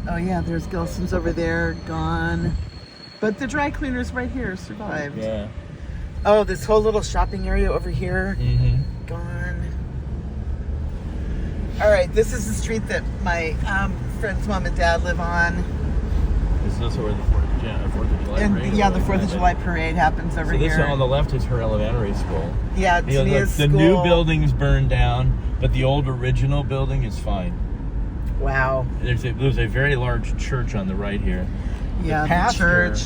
Oh yeah, there's Gelson's over there, gone. But the dry cleaners right here survived. Yeah. Oh, this whole little shopping area over here, Mm-hmm. gone. All right, this is the street that my friend's mom and dad live on. This is also where the 4th of July And parade yeah, the was, 4th of right? July parade happens over So this here. on the left is her elementary school. Yeah, You know, Tania's the school. new building's burned down, but the old original building is fine. Wow. There's a very large church on the right here. Yeah, the the church.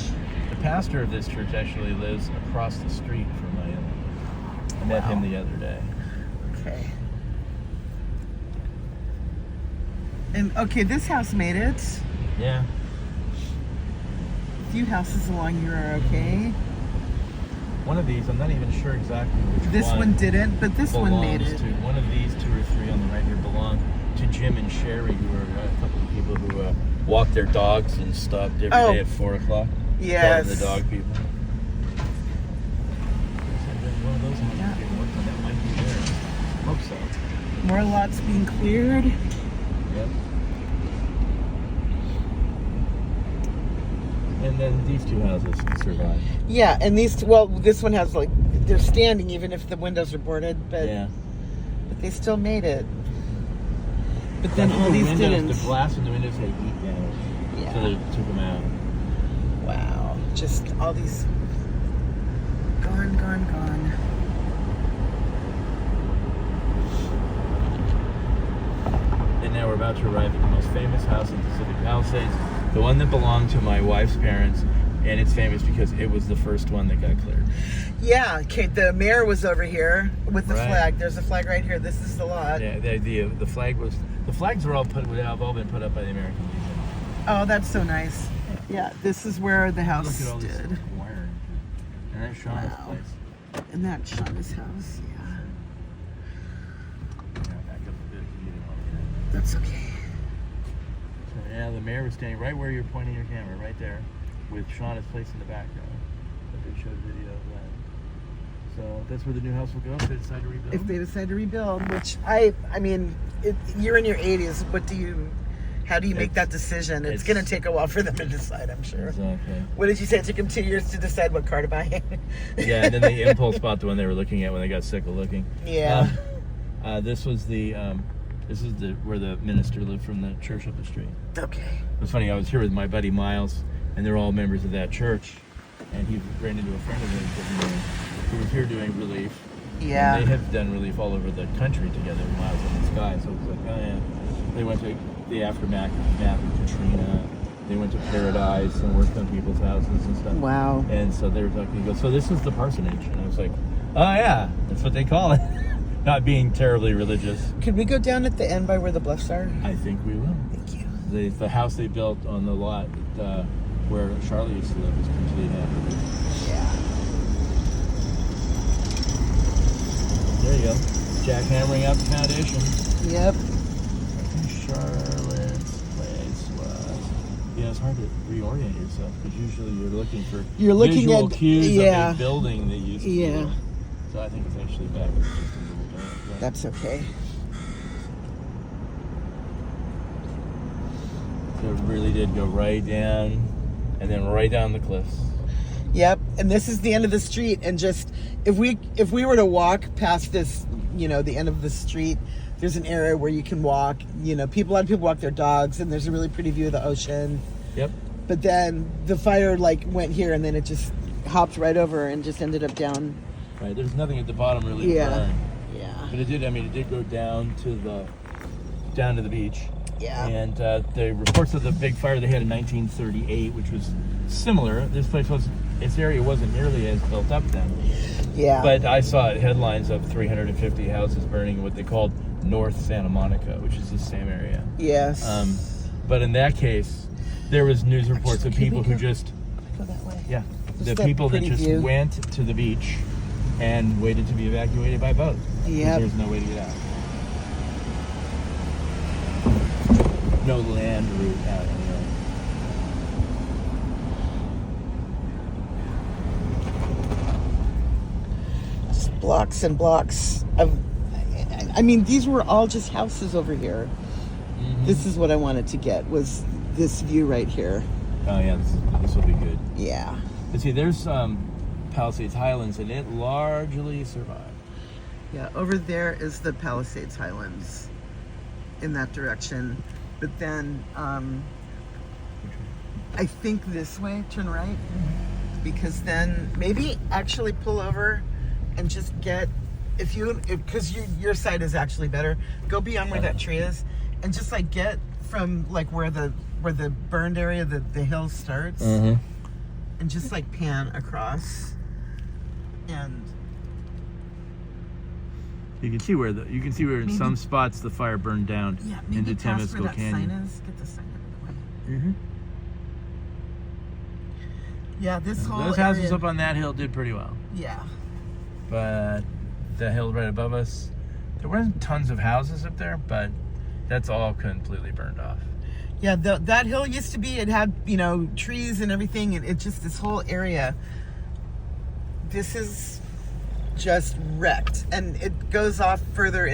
The pastor of this church actually lives across the street from my I met him the other day. Okay. And okay, this house made it. Yeah. A few houses along here are okay. One of these, I'm not even sure exactly which This one didn't, but this one made belongs it. to one of these 2 or 3 on the right here belong to Jim and Sherry, who are a couple of people who walk their dogs and stopped every day at 4 o'clock. Yes. The dog people. One of those ones Yeah. being worked on, that might be there. Hope so. More lots being cleared. Yep. And then these 2 houses survive. Yeah, and these, well, this one has like, they're standing even if the windows are boarded, but, Yeah. but they still made it. But then I think all the these windows, didn't. The glass in the windows had heat damage. Yeah. So they took them out. Wow. Just all these gone, gone, gone. And now we're about to arrive at the most famous house in Pacific Palisades, the one that belonged to my wife's parents, and it's famous because it was the first one that got cleared. Yeah, okay, the mayor was over here with the Right. flag. There's a flag right here. This is the lot. Yeah, the flags were all have all been put up by the American Legion. Oh, that's so nice. Yeah, this is where the Look house at all this stood. wiring. And that's Shauna's Wow. place. And that's Shauna's house, yeah. Yeah, back up a bit if you didn't want to. That's okay. So, yeah, the mayor was standing right where you're pointing your camera, right there, with Shauna's place in the background. But they showed video of that. So that's where the new house will go if they decide to rebuild. If they decide to rebuild, which I mean, you're in your 80s. How do you make that decision? It's going to take a while for them to decide, I'm sure. Exactly. What did you say? It took them 2 years to decide what car to buy. Yeah, and then the impulse bought the one they were looking at when they got sick of looking. Yeah. This is where the minister lived from the church up the street. Okay. It was funny. I was here with my buddy Miles, and they're all members of that church. And he ran into a friend of his who was here doing relief. Yeah. And they have done relief all over the country together, Miles and this guy. So it was like, oh yeah. They went to the aftermath of Katrina. They went to Paradise and worked on people's houses and stuff. Wow. And so they were talking, he goes, so this is the parsonage. And I was like, oh yeah, that's what they call it. Not being terribly religious. Could we go down at the end by where the bluffs are? I think we will. Thank you. The house they built on the lot where Charlie used to live is complete now. Yeah. There you go. Jackhammering out the foundation. Yep. Charlotte's place was. Yeah, it's hard to reorient yourself because usually you're looking for visual cues yeah. of a building that used to be. Yeah. So I think it's actually back. It's just a little bit. Right? That's okay. So it really did go right down and then right down the cliffs. Yep. And this is the end of the street. And just if we were to walk past this, the end of the street, there's an area where you can walk. A lot of people walk their dogs, and there's a really pretty view of the ocean. Yep. But then the fire went here, and then it just hopped right over and just ended up down. Right. There's nothing at the bottom really. Yeah. To burn. Yeah. But it did go down to the beach. Yeah. And the reports of the big fire they had in 1938, which was similar. Its area wasn't nearly as built up then. Yeah. But I saw headlines of 350 houses burning in what they called North Santa Monica, which is the same area. Yes. But in that case, there was news reports of Actually, people who just go that way. yeah, Just the that people that pretty just view. went to the beach and waited to be evacuated by boat. 'Cause Yep. There's no way to get out. No land route out anyway. Just blocks and blocks of. I mean, these were all just houses over here. Mm-hmm. This is what I wanted to get was this view right here. Oh yeah, this will be good. Yeah. But see, there's Palisades Highlands, and it largely survived. Yeah, over there is the Palisades Highlands in that direction. But then I think this way, turn right, because then maybe actually pull over and just get, because your side is actually better, go beyond where that tree is and just like get from like where the burned area, the hill starts, and just like pan across. And you can see where in some spots the fire burned down into Temescal Canyon. Sign is. Get the sign out of the way. Mm-hmm. Yeah, this whole those houses area, up on that hill did pretty well. Yeah. But the hill right above us, there weren't tons of houses up there, but that's all completely burned off. Yeah, that hill used to be, it had, trees and everything, and it just, this whole area, this is just wrecked. And it goes off further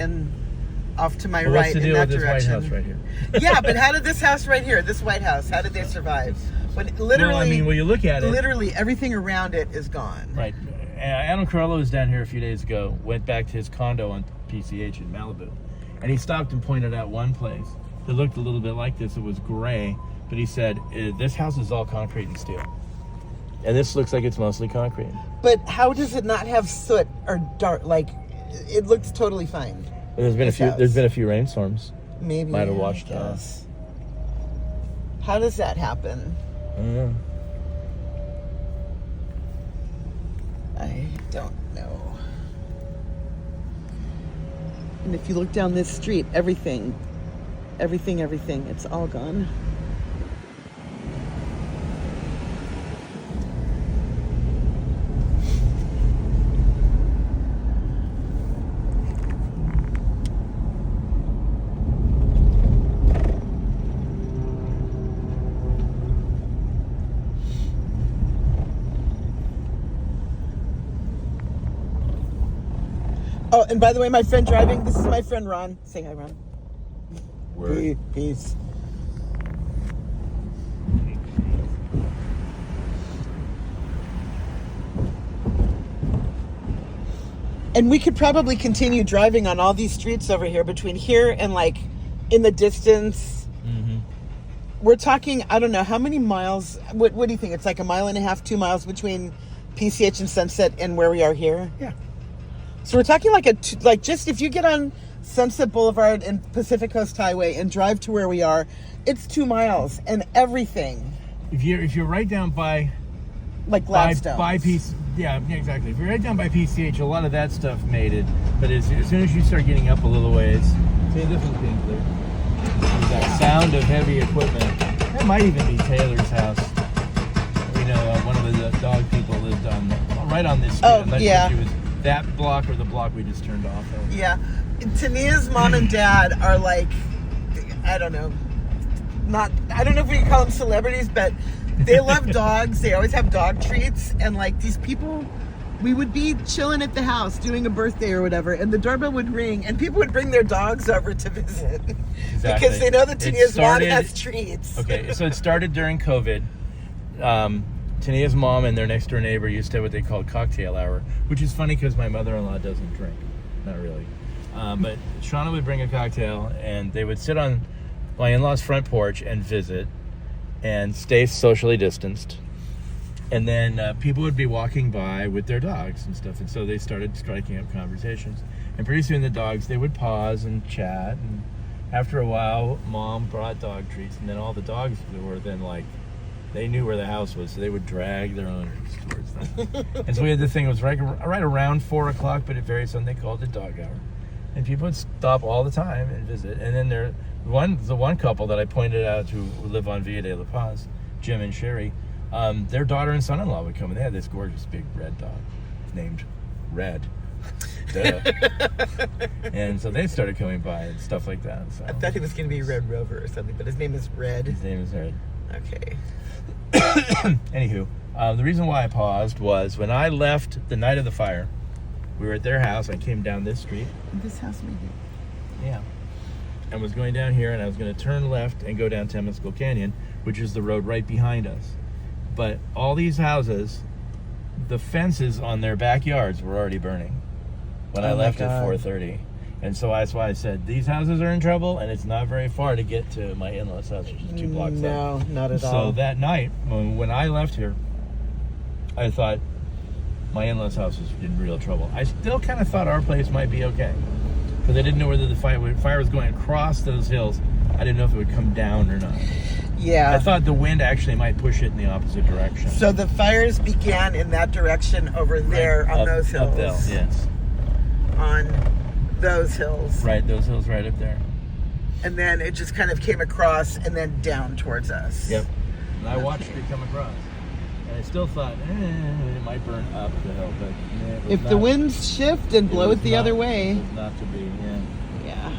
off to my right in that direction. What's the deal with this White House right here? Yeah, but how did this house right here, this White House, how did they survive? When literally, well, I mean, when you look at it, literally everything around it is gone. Right. Adam Carollo was down here a few days ago, went back to his condo on PCH in Malibu, and he stopped and pointed out one place that looked a little bit like this. It was gray, but he said, this house is all concrete and steel. And this looks like it's mostly concrete. But how does it not have soot or dark? Like, it looks totally fine. There's been a few rainstorms. Maybe. Might have washed out. How does that happen? I don't know. I don't know. And if you look down this street, everything, it's all gone. Oh, and by the way, my friend driving, this is my friend Ron. Say hi, Ron. Word. Peace. And we could probably continue driving on all these streets over here between here and like in the distance. Mm-hmm. We're talking, I don't know, how many miles? What do you think? It's like 1.5 miles, 2 miles between PCH and Sunset and where we are here? Yeah. So we're talking like just if you get on Sunset Boulevard and Pacific Coast Highway and drive to where we are, it's 2 miles and everything. If you're right down by like Gladstone. Yeah, exactly. If you're right down by PCH, a lot of that stuff made it. But as soon as you start getting up a little ways, see, this one's being clear. There's that sound of heavy equipment. That might even be Taylor's house. We know one of the dog people lived right on this street. Oh, yeah. She was that block or the block we just turned off of. Yeah. Tania's mom and dad are like, I don't know if we can call them celebrities, but they love dogs. They always have dog treats. And like these people, we would be chilling at the house doing a birthday or whatever, and the doorbell would ring and people would bring their dogs over to visit. Exactly. Because they know that Tania's mom has treats. Okay, so it started during COVID. Tania's mom and their next door neighbor used to have what they called cocktail hour, which is funny because my mother-in-law doesn't drink. Not really. But Shauna would bring a cocktail and they would sit on my in-laws' front porch and visit and stay socially distanced. And then people would be walking by with their dogs and stuff. And so they started striking up conversations. And pretty soon the dogs, they would pause and chat. And after a while, Mom brought dog treats. And then all the dogs were then like, they knew where the house was, so they would drag their owners towards them. And so we had this thing, it was right around 4 o'clock, but it varied, so they called it dog hour. And people would stop all the time and visit. And then the one couple that I pointed out who live on Villa de La Paz, Jim and Sherry, their daughter and son-in-law would come, and they had this gorgeous big red dog named Red. Duh. And so they started coming by and stuff like that. So. I thought he was going to be Red Rover or something, but his name is Red. His name is Red. Okay. Anywho, the reason why I paused was when I left the night of the fire, we were at their house. I came down this street. This house maybe. Yeah. and was going down here, and I was going to turn left and go down Temescal Canyon, which is the road right behind us. But all these houses, the fences on their backyards were already burning when I Oh my left at God. 4:30. And so that's why I said, these houses are in trouble, and it's not very far to get to my in-laws' house, which is 2 blocks up. No, not at all. So that night, when I left here, I thought my in-laws' house was in real trouble. I still kind of thought our place might be okay, because I didn't know whether the fire was going across those hills. I didn't know if it would come down or not. Yeah. I thought the wind actually might push it in the opposite direction. So the fires began in that direction over there on Up- those hills. Up there, yes. On those hills. Right, those hills right up there. And then it just kind of came across and then down towards us. Yep. And I watched it come across. And I still thought, it might burn up the hill, but it was If the not. winds shift and blow was it the not- other way. It was not to be, yeah. Yeah.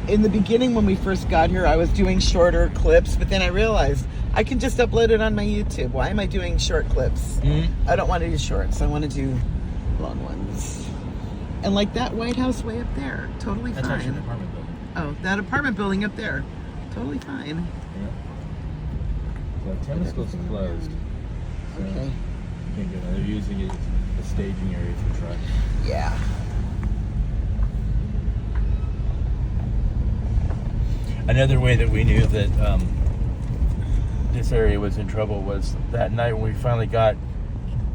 In the beginning when we first got here, I was doing shorter clips, but then I realized I can just upload it on my YouTube. Why am I doing short clips? Mm-hmm. I don't want to do shorts. I want to do long ones. And like that White House way up there, totally That's actually an fine. apartment building. Oh, that apartment building up there, totally fine. Yeah. So Temescal's closed. So Okay. you can't go there. They're using it as a staging area for trucks. Yeah. Another way that we knew that this area was in trouble was that night when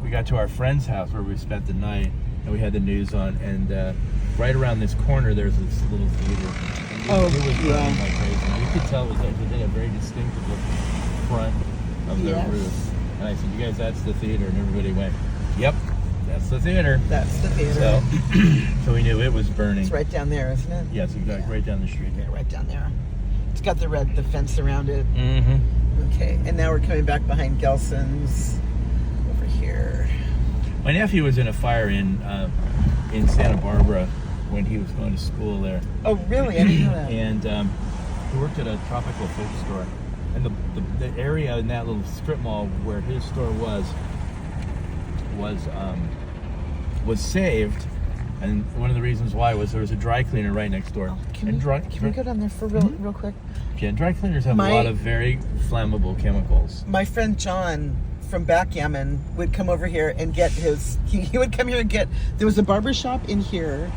we got to our friend's house where we spent the night, and we had the news on, and right around this corner there's this little theater. And Oh, it was yeah. burning like crazy. You could tell it was like, they had a very distinctive looking front of their Yes. roof. And I said, you guys, that's the theater. And everybody went, yep, that's the theater. That's the theater. So, so we knew it was burning. It's right down there, isn't it? Yes, exactly, right down the street. Yeah, right down there. It's got the fence around it. Mm-hmm. Okay, and now we're coming back behind Gelson's over here. My nephew was in a fire in Santa Barbara when he was going to school there, Oh, really? I didn't know that. and he worked at a tropical food store. And the area in that little strip mall where his store was saved. And one of the reasons why was there was a dry cleaner right next door. Can we go down there for real quick? Yeah, dry cleaners have My- a lot of very flammable chemicals. My friend John from Backgammon would come over here and get his. He would come here and get. There was a barber shop in here,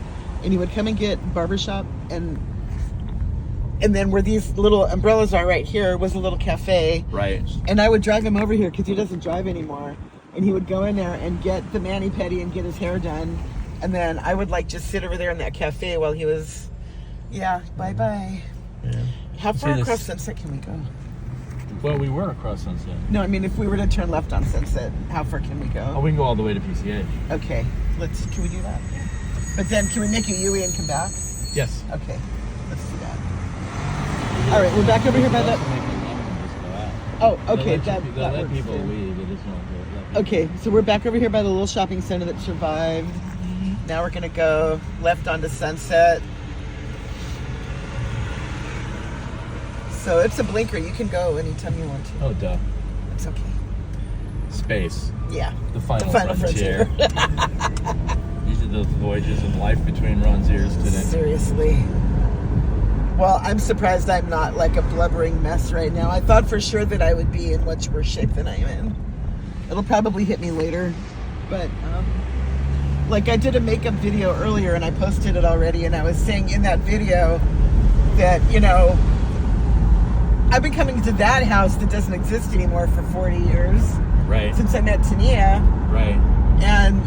and he would come and get barbershop and then where these little umbrellas are right here was a little cafe. Right. And I would drive him over here because he doesn't drive anymore. And he would go in there and get the mani-pedi and get his hair done. And then I would like just sit over there in that cafe while he was, bye-bye. Yeah. How See, far this- across Sunset can we go? Well, we were across Sunset. No, I mean, if we were to turn left on Sunset, how far can we Oh, go? we can go all the way to PCH. Okay, can we do that? But then can we make a U-E and come back? Yes. Okay, let's do that. All right, we're back over here by the... Oh, okay, They'll that let works people too. leave. They just won't let people. Okay, so we're back over here by the little shopping center that survived. Now we're gonna go left onto Sunset. So it's a blinker. You can go anytime you want to. Oh, duh. It's okay. Space. Yeah. The final, The final frontier. These are the voyages of life between Ron's ears today. Seriously. Well, I'm surprised I'm not like a blubbering mess right now. I thought for sure that I would be in much worse shape than I am in. It'll probably hit me later. But, like I did a makeup video earlier and I posted it already, and I was saying in that video that, I've been coming to that house that doesn't exist anymore for 40 years Right. since I met Tania. Right. And,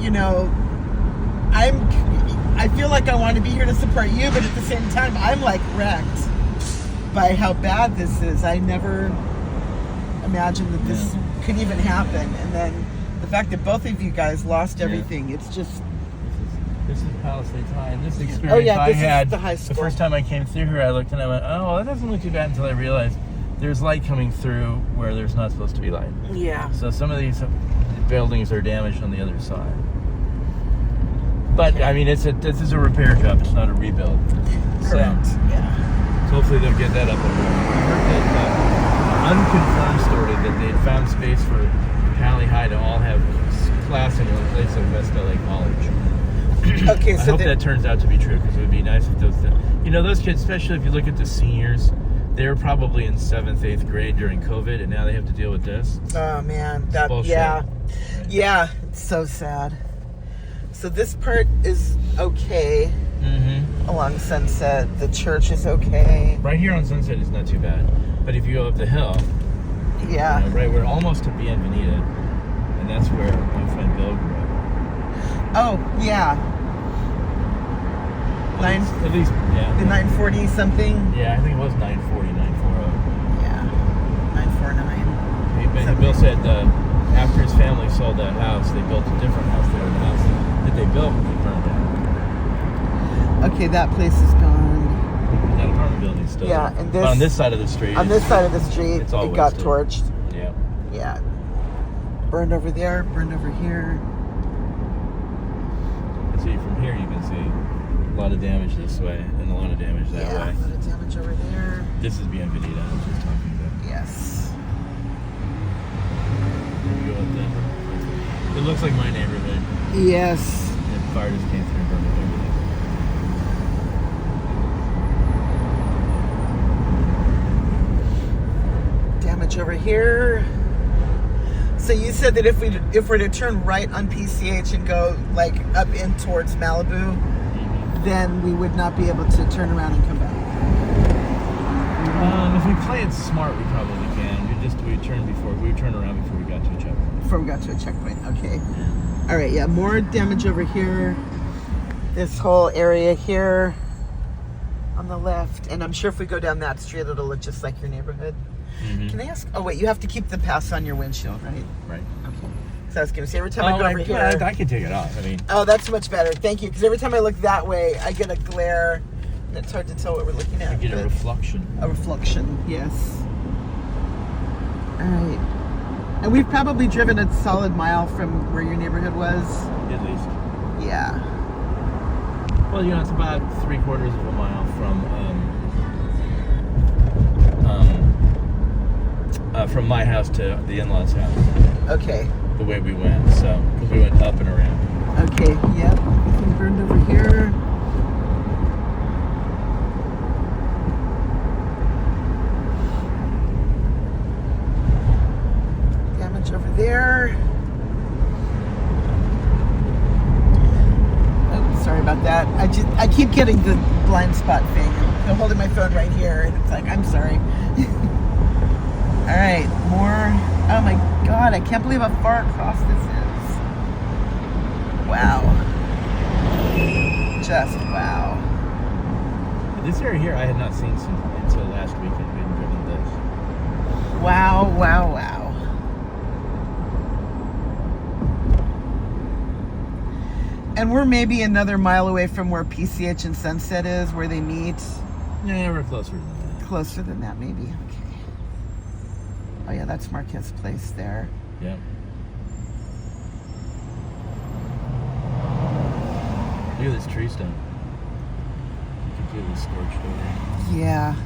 I feel like I want to be here to support you, but at the same time, I'm like wrecked by how bad this is. I never imagined that this could even happen. And then the fact that both of you guys lost everything, it's just... This is Palisades High, and this experience Oh, yeah, I this is had the high the school. first time I came through here. I looked and I went, "Oh, that doesn't look too bad." Until I realized there's light coming through where there's not supposed to be light. Yeah. So some of these buildings are damaged on the other side. But I mean, this is a repair job. It's not a rebuild. Correct. So, Yeah. so hopefully they'll get that up and running. I heard that unconfirmed story that they had found space for Pali High to all have class in one place like West LA College. Okay, I so hope the- that turns out to be true because it would be nice if those kids, especially if you look at the seniors, they were probably in 7th, 8th grade during COVID, and now they have to deal with this. Oh man, that bullshit. yeah, Right. yeah, it's so sad. So this part is okay Mm-hmm. along Sunset. The church is okay. Right here on Sunset is not too bad, but if you go up the hill, Yeah. right, we're almost to Bienvenida, and that's where my friend Bill grew up. Oh yeah. At least, yeah. The 940 something. Yeah, I think it was 940, 940. Yeah. 949. Bill said after his family sold that house, they built a different house there. The house that they built, they burned down. Okay, that place is gone. That apartment building is still Yeah, there. and But on this side of the street. On this side of the street, it's all it got wasted. torched. Yeah. Yeah. Burned over there, burned over here. See, from here you can see a lot of damage this way and a lot of damage that Yeah, way. a lot of damage over there. This is Bienvenida, I was just talking about. Yes. There you go up there. It looks like my neighborhood. Yes. And fire just came through and burned up everything. Damage over here. So you said that if we're to turn right on PCH and go like up in towards Malibu, then we would not be able to turn around and come back. If we play it smart, we probably can. We turn around before we got to a checkpoint. Before we got to a checkpoint. Okay. All right. Yeah. More damage over here. This whole area here on the left, and I'm sure if we go down that street, it'll look just like your neighborhood. Mm-hmm. Can I ask? Oh wait, you have to keep the pass on your windshield, right? Right. Okay. So I was gonna say every time I go over here. I can take it off. I mean, Oh, that's much better. Thank you. Because every time I look that way, I get a glare, and it's hard to tell what we're looking at. I get a but- reflection. A reflection, yes. All right. And we've probably driven a solid mile from where your neighborhood was. At least. Yeah. Well, it's about 3/4 of a mile from my house to the in-laws' house. Okay. The way we went, because we went up and around. Okay. Yep. Everything burned over here. Damage over there. Oh, sorry about that. I keep getting the blind spot thing. I'm holding my phone right here, and it's like, I'm sorry. All right, more. Oh my God, I can't believe how far across this is. Wow. Just wow. This area here I had not seen until last weekend. We hadn't driven this. Wow, wow, wow. And we're maybe another mile away from where PCH and Sunset is, where they meet. Yeah, we're closer than that. Closer than that, maybe. Okay. Oh yeah, that's Marquez Place there. Yeah. Look at this tree stump. Completely scorched over. Yeah.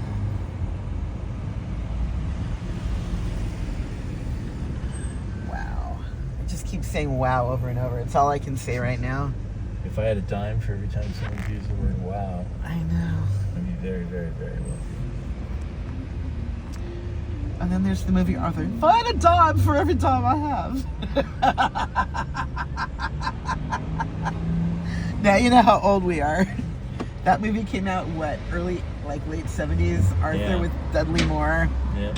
Wow. I just keep saying wow over and over. It's all I can say right now. If I had a dime for every time someone used the word wow, I know. I'd be very, very, very wealthy. And then there's the movie Arthur. Find a dime for every time I have. Now you know how old we are. That movie came out, what, late 70s? Arthur Yeah. with Dudley Moore Yeah.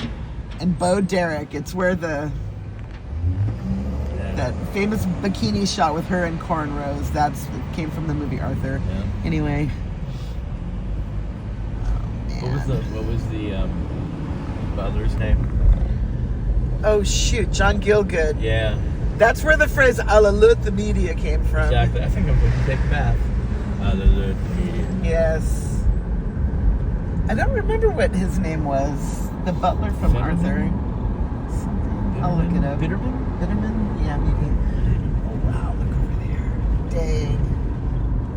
and Bo Derek. It's where that famous bikini shot with her and cornrows, came from the movie Arthur. Yeah. Anyway. What was the butler's name? Oh shoot, John Gielgud. Yeah. That's where the phrase "a la lut the media" came from. Exactly. I think I'm going to take a bath. The media. Yes. I don't remember what his name was. The butler from Bitterman? Arthur. Something. I'll look it up. Bitterman? Bitterman? Yeah, maybe. Oh wow, look over there. Dang.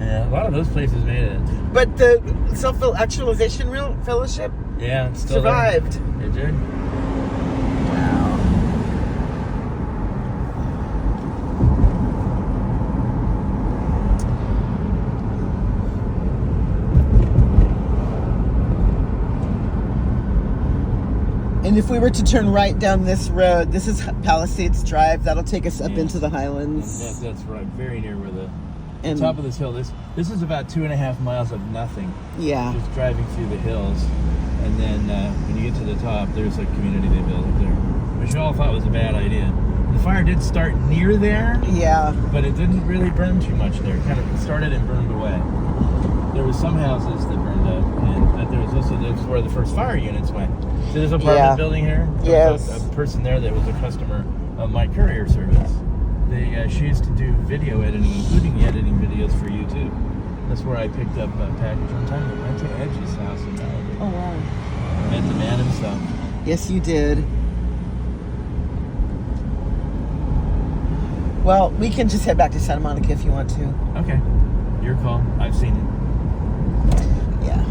Yeah, a lot of those places made it. But the Self-Actualization Fellowship Yeah, it's still survived. There. It did. Wow. And if we were to turn right down this road, this is Palisades Drive. That'll take us up Yeah. into the Highlands. That's right, very near where the And top of this hill. This is about 2.5 miles of nothing. yeah, Just driving through the hills, and then when you get to the top, there's a community they built up there, which we all thought was a bad idea. The fire did start near there, yeah, but it didn't really burn too much there. It kind of started and burned away. There was some houses that burned up, but there was also that's where the first fire units went. So there's an apartment Yeah. building here. There was Yes. a person there that was a customer of my courier service. She used to do video editing, including editing videos for YouTube. That's where I picked up a package one time. I went to Edgy's house in Malibu. oh wow, Met the man himself. yes you did. Well, we can just head back to Santa Monica if you want to. Okay, your call. I've seen it. Yeah.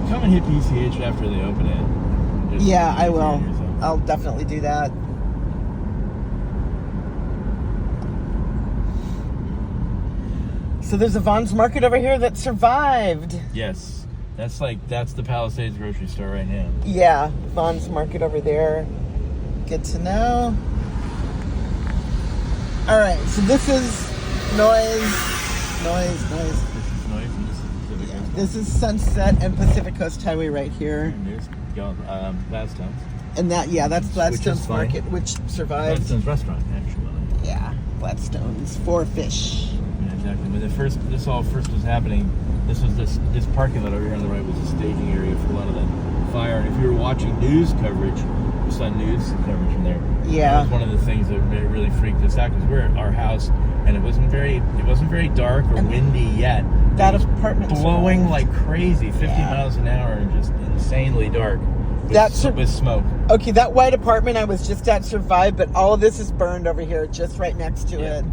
Come and hit PCH after they open it. Just Yeah, I easier will. on yourself. I'll definitely do that. So there's a Vaughn's Market over here that survived. Yes, that's the Palisades grocery store right now. Yeah, Vaughn's Market over there. Good to know. All right, so this is noise. This is noise and this is Pacific Coast. This is Sunset and Pacific Coast Highway right here. And there's Gladstone's. And that's Which is Gladstone's fine. Market, which survived. Gladstone's restaurant, actually. Yeah, Gladstone's for fish. Yeah, exactly. When this all first was happening, this parking lot over here on the right was a staging area for a lot of the fire. And if you were watching news coverage, you saw news coverage from there. Yeah. That was one of the things that really freaked us out because we're at our house and it wasn't very dark or windy yet. That It was apartment blowing survived. like crazy, 50 Yeah. miles an hour, and just insanely dark. That's with smoke. Okay, that white apartment I was just at survived, but all of this is burned over here, just right next to Yeah. it.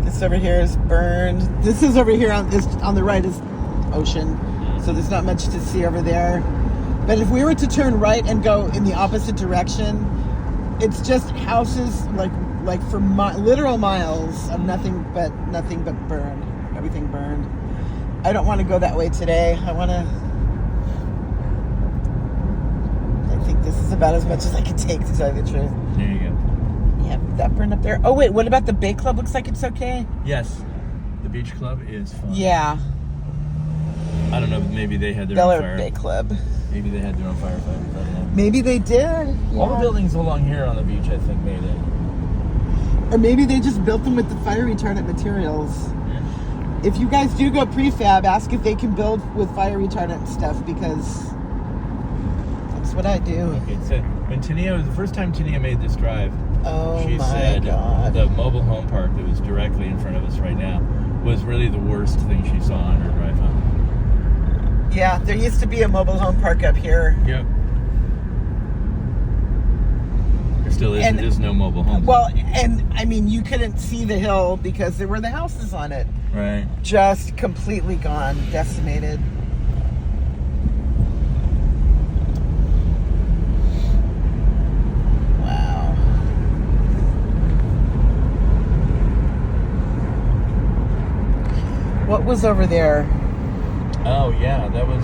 This over here is burned. This is over here on the right is ocean, so there's not much to see over there. But if we were to turn right and go in the opposite direction, it's just houses like for literal miles of nothing but burned. Everything burned. I don't want to go that way today. I think this is about as much as I can take, to tell you the truth. There you go. Yeah, that burned up there. Oh wait, what about the Bay Club? Looks like it's okay. Yes, the beach club is fun. Yeah, I don't know. Maybe they had their Bel own Air fire. Bay Club. Maybe they had their own firefighters. I don't know. Maybe they did. All the Yeah. buildings along here on the beach, I think, made it. Or maybe they just built them with the fire retardant materials. Yeah. If you guys do go prefab, ask if they can build with fire retardant stuff, because that's what I do. Okay, so when the first time Tania made this drive, Oh she my said God. the mobile home park that was directly in front of us right now was really the worst thing she saw on her drive home. Yeah, there used to be a mobile home park up here. Yep. There still is. And- There's no mobile homes. Well, and I mean, you couldn't see the hill because there were the houses on it. Right. Just completely gone, decimated. Wow. What was over there? Oh yeah, that was.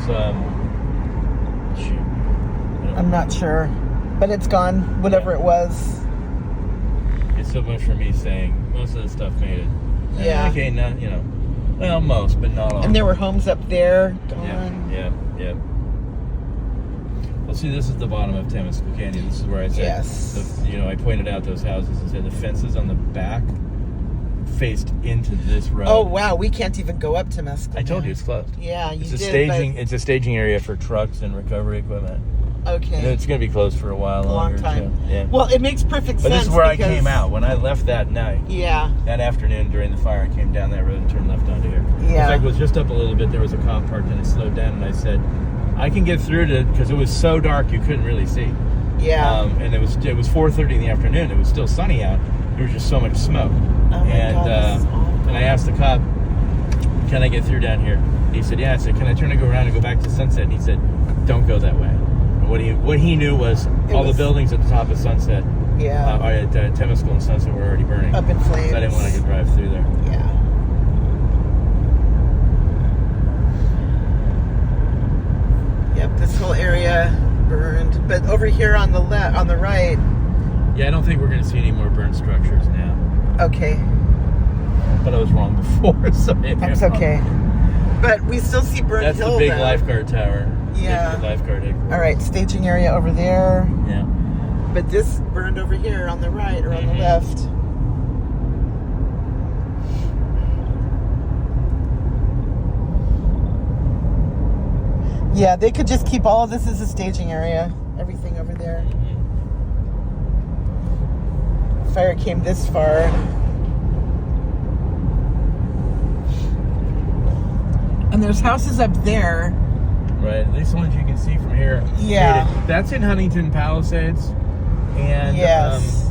Shoot. I'm not sure, but it's gone. Whatever it was. It's so much for me saying most of the stuff made it. Yeah. Okay, no, well, most, but not all. And there were homes up there gone. Yeah. Well, see, this is the bottom of Temescal Canyon. This is where I said, Yes. I pointed out those houses and said the fences on the back faced into this road. Oh wow, we can't even go up to Mescal. I told you it's closed. Yeah, you It's a did. staging. It's a staging area for trucks and recovery equipment. But, okay. And it's going to be closed for a while A long longer. time. Too. Yeah. Well, it makes perfect But sense. this is where I because- came out when I left that night. Yeah. That afternoon during the fire, I came down that road and turned left onto here. Yeah. In fact, it was just up a little bit. There was a cop parked and I slowed down and I said, I can get through to, because it was so dark you couldn't really see. Yeah. And it was 4:30 in the afternoon. It was still sunny out. There was just so much smoke. Oh my and God, this is awful. and I asked the cop, can I get through down here? He said, yeah. I said, can I turn and go around and go back to Sunset? And he said, don't go that way. And what he knew was all the buildings at the top of Sunset, Yeah. at Temescal and Sunset were already burning. Up in flames. So I didn't want to drive through there. Yeah. here on the on the right. Yeah, I don't think we're going to see any more burned structures now. Okay, But I was wrong before, so maybe that's I'm wrong. okay. But we still see Burnt That's Hill the big though. lifeguard tower. Yeah. The lifeguard headquarters. All right, staging area over there. Yeah. But this burned over here on the right or on the Mhm. left. Yeah, they could just keep all of this as a staging area. Everything over there. Fire came this far. And there's houses up there. Right. At least the ones you can see from here. Yeah. That's in Huntington Palisades. And Yes.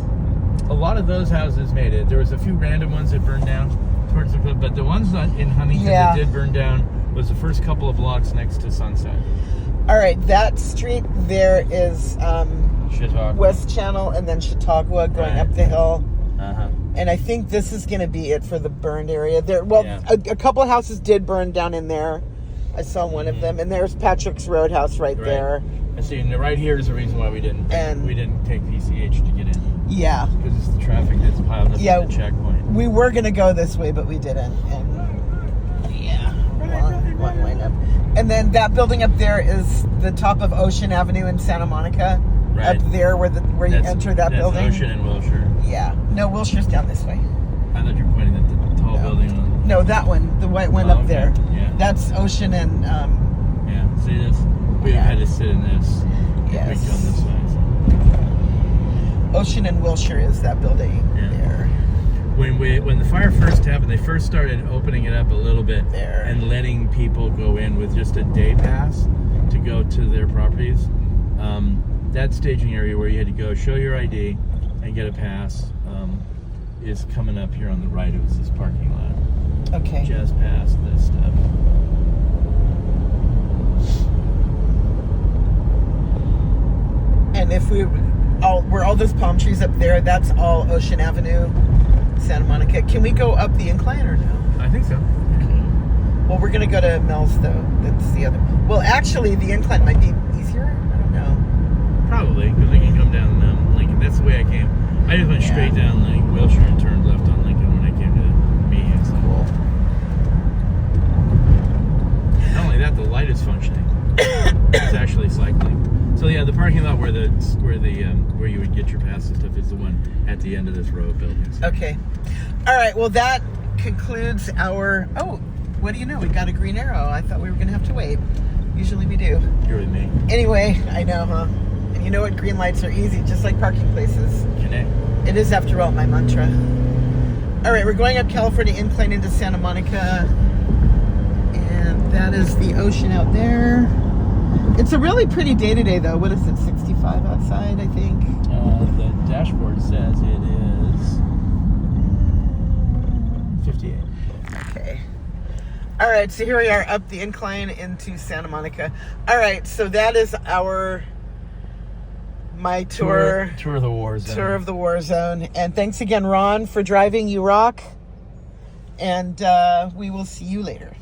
a lot of those houses made it. There was a few random ones that burned down towards the cliff, but the ones in Huntington Yeah. that did burn down was the first couple of blocks next to Sunset. All right, that street there is Chautauqua. West Channel and then Chautauqua going Right. up the hill. Uh-huh. And I think this is going to be it for the burned area. There, well, Yeah. a couple of houses did burn down in there. I saw one of them, and there's Patrick's Roadhouse right there. I see. And right here is the reason why we didn't And- take PCH to get in, Yeah, because it's the traffic that's piled up Yeah. at the checkpoint. we were going to go this way, but we didn't. And yeah, long lineup. And then that building up there is the top of Ocean Avenue in Santa Monica. Right. Up there where you enter that building. That's Ocean and Wilshire. Yeah. No, Wilshire's down this way. I thought you were pointing at the tall No. building on. No, that one, the white one Oh, up okay. there. Yeah. That's Ocean and Yeah. See this? We Yeah. had to sit in this. Yes. We on this side. Ocean and Wilshire is that building Yeah. there. When the fire first happened, they first started opening it up a little bit There. and letting people go in with just a day pass to go to their properties. That staging area where you had to go show your ID and get a pass is coming up here on the right. It was this parking lot, Okay. just past this stuff. And if where all those palm trees up there, that's all Ocean Avenue, Santa Monica. Can we go up the incline or no? I think so. Well, we're gonna go to Mel's though. That's the other. Well, actually, the incline might be easier. I don't know. Probably, because we can come down Lincoln. That's the way I came. I just went Yeah. straight down like Wilshire and turned left on Lincoln when I came to me. It's Cool. not only that, the light is functioning. It's actually cycling. So yeah, the parking lot where you would get your pass and stuff is the one at the end of this row of buildings. Okay. All right. Well, that concludes our. Oh, what do you know? We got a green arrow. I thought we were gonna have to wait. Usually we do. You're with me. Anyway, I know, huh? And you know what? Green lights are easy, just like parking places. Connect. It is, after all, my mantra. All right, we're going up California Incline into Santa Monica. And that is the ocean out there. It's a really pretty day today, though. What is it, 65 outside, I think? The dashboard says it is 58. Okay. All right, so here we are up the incline into Santa Monica. All right, so that is my tour of the war zone. Tour of the war zone. And thanks again, Ron, for driving. You rock. And we will see you later.